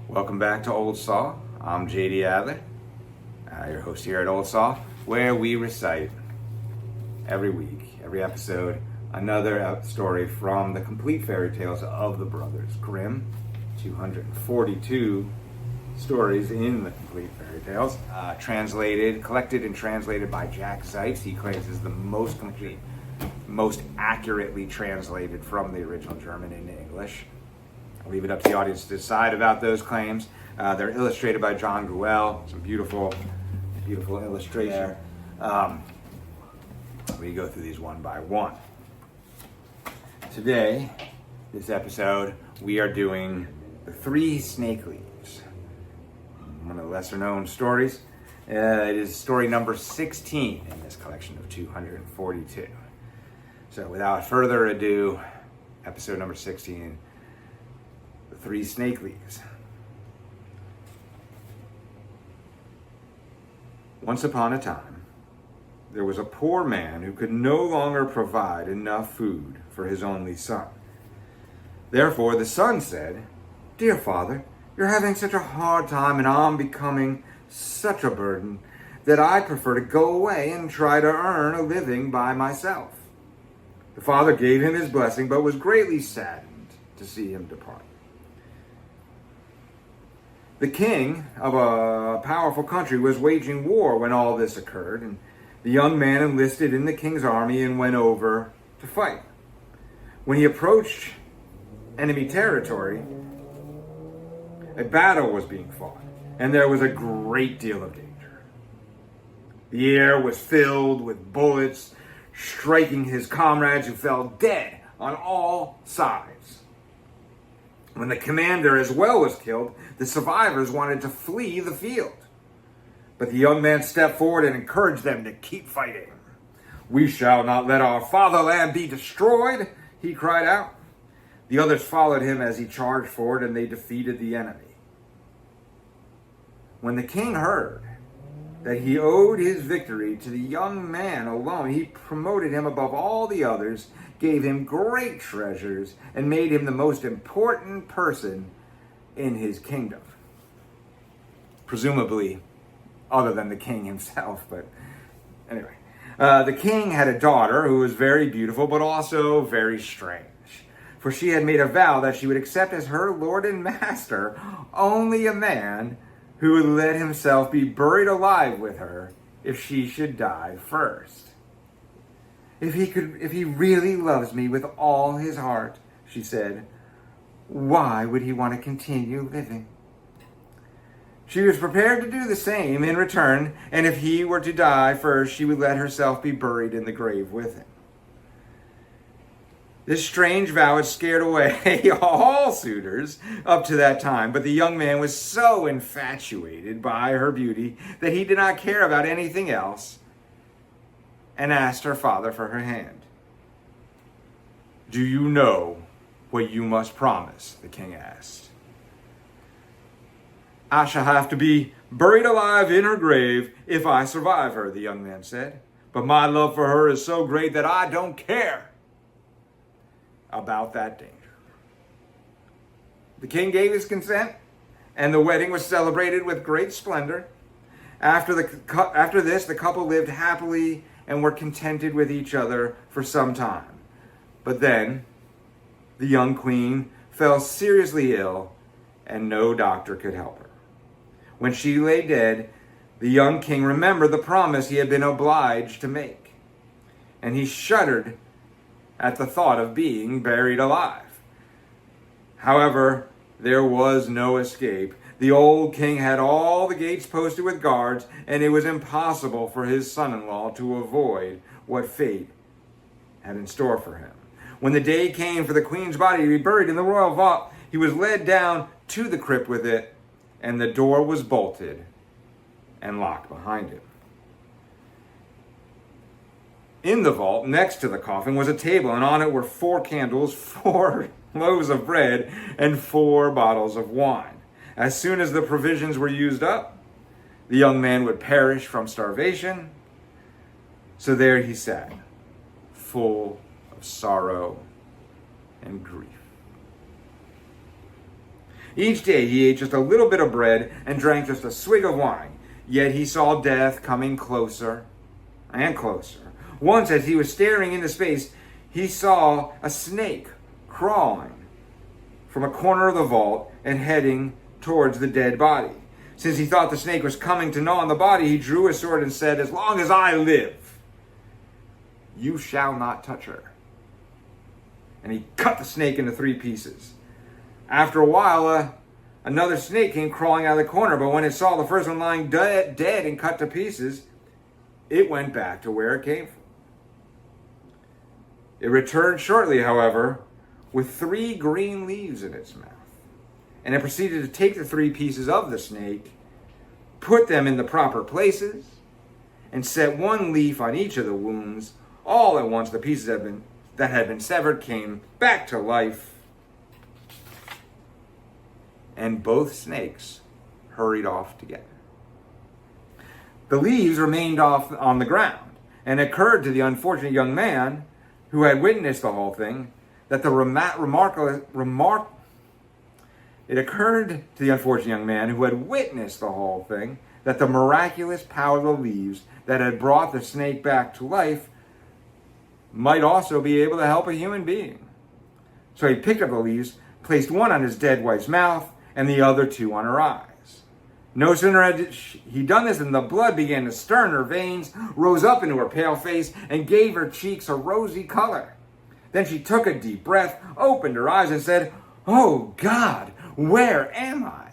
Welcome back to Old Saw. I'm JD Adler, your host here at Old Saw, where we recite every week, every episode, another story from the complete fairy tales of the brothers Grimm. 242 stories in the complete fairy tales, collected and translated by Jack Zeitz. He claims is the most complete, most accurately translated from the original German into English. I'll leave it up to the audience to decide about those claims. They're illustrated by John Gruelle. Some beautiful illustration. We go through these one by one. Today, this episode, we are doing The Three Snake Leaves. One of the lesser known stories. It is story number 16 in this collection of 242. So without further ado, episode number 16, The Three Snake Leaves. Once upon a time, there was a poor man who could no longer provide enough food for his only son. Therefore the son said, "Dear father, you're having such a hard time and I'm becoming such a burden that I prefer to go away and try to earn a living by myself." The father gave him his blessing, but was greatly saddened to see him depart. The king of a powerful country was waging war when all this occurred, and the young man enlisted in the king's army and went over to fight. When he approached enemy territory, a battle was being fought, and there was a great deal of danger. The air was filled with bullets striking his comrades, who fell dead on all sides. When the commander as well was killed, the survivors wanted to flee the field. But the young man stepped forward and encouraged them to keep fighting. "We shall not let our fatherland be destroyed," he cried out. The others followed him as he charged forward, and they defeated the enemy. When the king heard that he owed his victory to the young man alone, he promoted him above all the others, gave him great treasures, and made him the most important person in his kingdom. Presumably, other than the king himself, but anyway. The king had a daughter who was very beautiful, but also very strange. For she had made a vow that she would accept as her lord and master only a man who would let himself be buried alive with her if she should die first. If he really loves me with all his heart," she said, "why would he want to continue living?" She was prepared to do the same in return, and if he were to die first, she would let herself be buried in the grave with him. This strange vow had scared away all suitors up to that time, but the young man was so infatuated by her beauty that he did not care about anything else and asked her father for her hand. "Do you know what you must promise?" the king asked. "I shall have to be buried alive in her grave if I survive her," the young man said. "But my love for her is so great that I don't care about that danger." The king gave his consent, and the wedding was celebrated with great splendor. After this, the couple lived happily and were contented with each other for some time. But then, the young queen fell seriously ill, and no doctor could help her. When she lay dead, the young king remembered the promise he had been obliged to make, and he shuddered at the thought of being buried alive. However, there was no escape. The old king had all the gates posted with guards, and it was impossible for his son-in-law to avoid what fate had in store for him. When the day came for the queen's body to be buried in the royal vault, he was led down to the crypt with it, and the door was bolted and locked behind him. In the vault, next to the coffin, was a table, and on it were 4 candles, 4 loaves of bread, and 4 bottles of wine. As soon as the provisions were used up, the young man would perish from starvation. So there he sat, full of sorrow and grief. Each day he ate just a little bit of bread and drank just a swig of wine. Yet he saw death coming closer and closer. Once, as he was staring into space, he saw a snake crawling from a corner of the vault and heading towards the dead body. Since he thought the snake was coming to gnaw on the body, he drew his sword and said, "As long as I live, you shall not touch her." And he cut the snake into 3 pieces. After a while, another snake came crawling out of the corner, but when it saw the first one lying dead and cut to pieces, it went back to where it came from. It returned shortly, however, with 3 green leaves in its mouth. And it proceeded to take the 3 pieces of the snake, put them in the proper places, and set 1 leaf on each of the wounds. All at once, the pieces that had been severed came back to life, and both snakes hurried off together. The leaves remained off on the ground, and it occurred to the unfortunate young man who had witnessed the whole thing that the miraculous power of the leaves that had brought the snake back to life might also be able to help a human being. So he picked up the leaves, placed 1 on his dead wife's mouth, and the other 2 on her eyes. No sooner had he done this than the blood began to stir in her veins, rose up into her pale face, and gave her cheeks a rosy color. Then she took a deep breath, opened her eyes, and said, "Oh God, where am I?"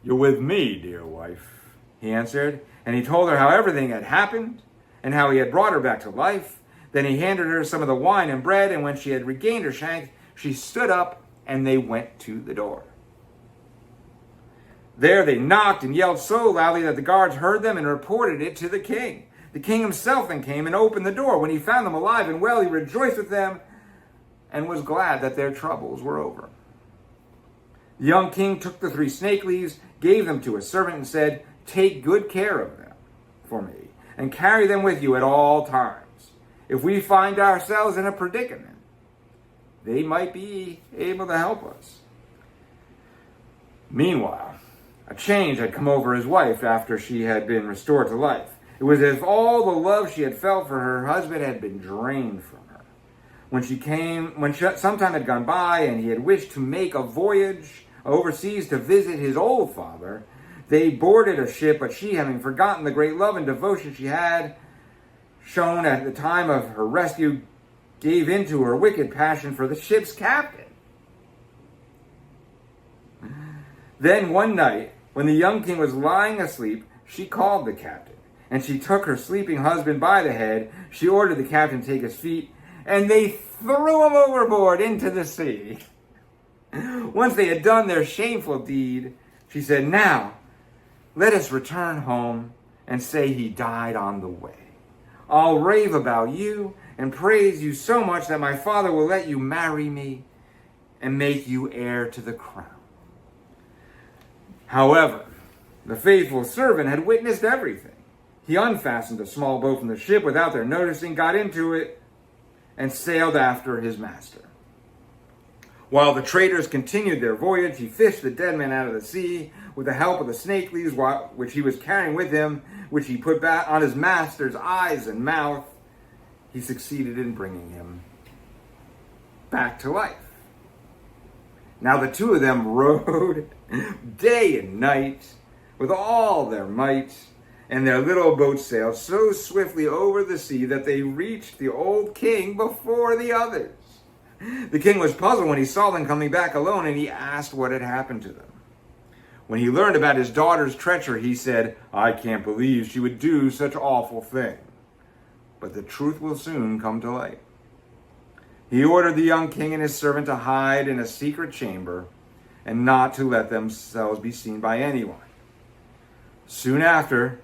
"You're with me, dear wife," he answered, and he told her how everything had happened and how he had brought her back to life. Then he handed her some of the wine and bread, and when she had regained her strength, she stood up and they went to the door. There they knocked and yelled so loudly that the guards heard them and reported it to the king. The king himself then came and opened the door. When he found them alive and well, he rejoiced with them and was glad that their troubles were over. The young king took the 3 snake leaves, gave them to his servant, and said, "Take good care of them for me, and carry them with you at all times. If we find ourselves in a predicament, they might be able to help us." Meanwhile, a change had come over his wife after she had been restored to life. It was as if all the love she had felt for her husband had been drained from her. When some time had gone by and he had wished to make a voyage overseas to visit his old father, they boarded a ship, but she, having forgotten the great love and devotion she had shown at the time of her rescue, gave in to her wicked passion for the ship's captain. Then one night, when the young king was lying asleep, she called the captain, and she took her sleeping husband by the head. She ordered the captain to take his feet, and they threw him overboard into the sea. Once they had done their shameful deed, she said, "Now, let us return home and say he died on the way. I'll rave about you and praise you so much that my father will let you marry me and make you heir to the crown." However, the faithful servant had witnessed everything. He unfastened a small boat from the ship without their noticing, got into it, and sailed after his master. While the traders continued their voyage, he fished the dead man out of the sea with the help of the snake leaves which he was carrying with him, which he put back on his master's eyes and mouth. He succeeded in bringing him back to life. Now the 2 of them rowed day and night with all their might, and their little boat sailed so swiftly over the sea that they reached the old king before the others. The king was puzzled when he saw them coming back alone, and he asked what had happened to them. When he learned about his daughter's treachery, he said, "I can't believe she would do such an awful thing. But the truth will soon come to light." He ordered the young king and his servant to hide in a secret chamber and not to let themselves be seen by anyone. Soon after,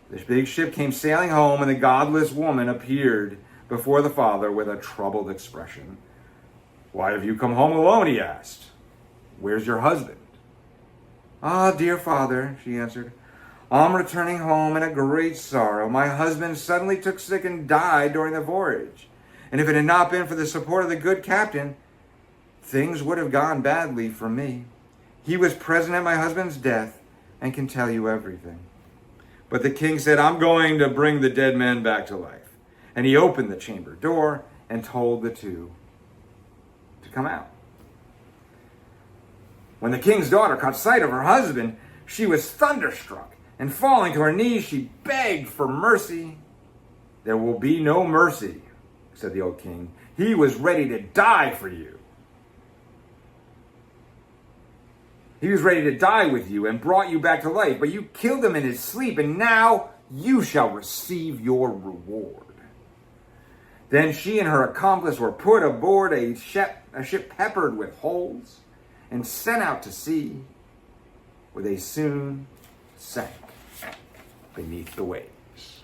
the big ship came sailing home, and the godless woman appeared before the father with a troubled expression. "Why have you come home alone?" he asked. "Where's your husband?" "Ah, dear father," she answered, "I'm returning home in a great sorrow. My husband suddenly took sick and died during the voyage. And if it had not been for the support of the good captain, things would have gone badly for me. He was present at my husband's death and can tell you everything." But the king said, "I'm going to bring the dead man back to life." And he opened the chamber door and told the two to come out. When the king's daughter caught sight of her husband, she was thunderstruck, and falling to her knees, she begged for mercy. "There will be no mercy," said the old king. "He was ready to die for you. He was ready to die with you and brought you back to life, but you killed him in his sleep, and now you shall receive your reward." Then she and her accomplice were put aboard a ship peppered with holes and sent out to sea, where they soon sank beneath the waves.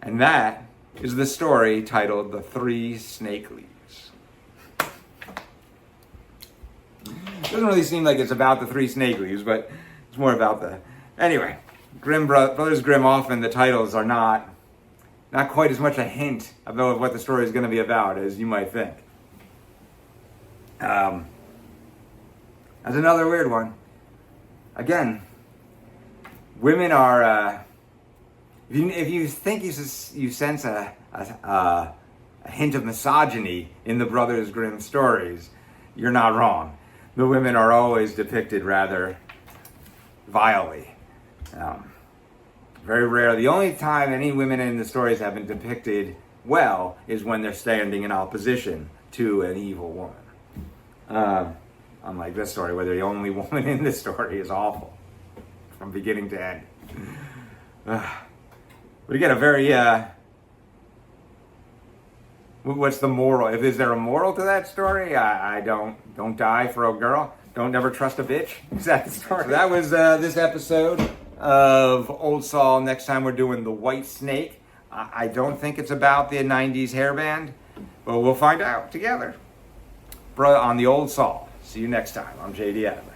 And that is the story titled The Three Snake Leaves. It doesn't really seem like it's about the three snake leaves, but it's more about the... Anyway, Brothers Grimm, often the titles are not quite as much a hint about what the story is going to be about as you might think. That's another weird one. Again, women are... if you think you sense a hint of misogyny in the Brothers Grimm stories, you're not wrong. The women are always depicted rather vilely. Very rare. The only time any women in the stories have been depicted well is when they're standing in opposition to an evil woman. Unlike this story, where the only woman in this story is awful from beginning to end. But again, a very... what's the moral? Is there a moral to that story? I don't die for a girl. Don't never trust a bitch. Is that the story? So that was this episode of Old Saul. Next time we're doing The White Snake. I don't think it's about the 90s hairband, but we'll find out together on the Old Saul. See you next time. I'm JD Adler.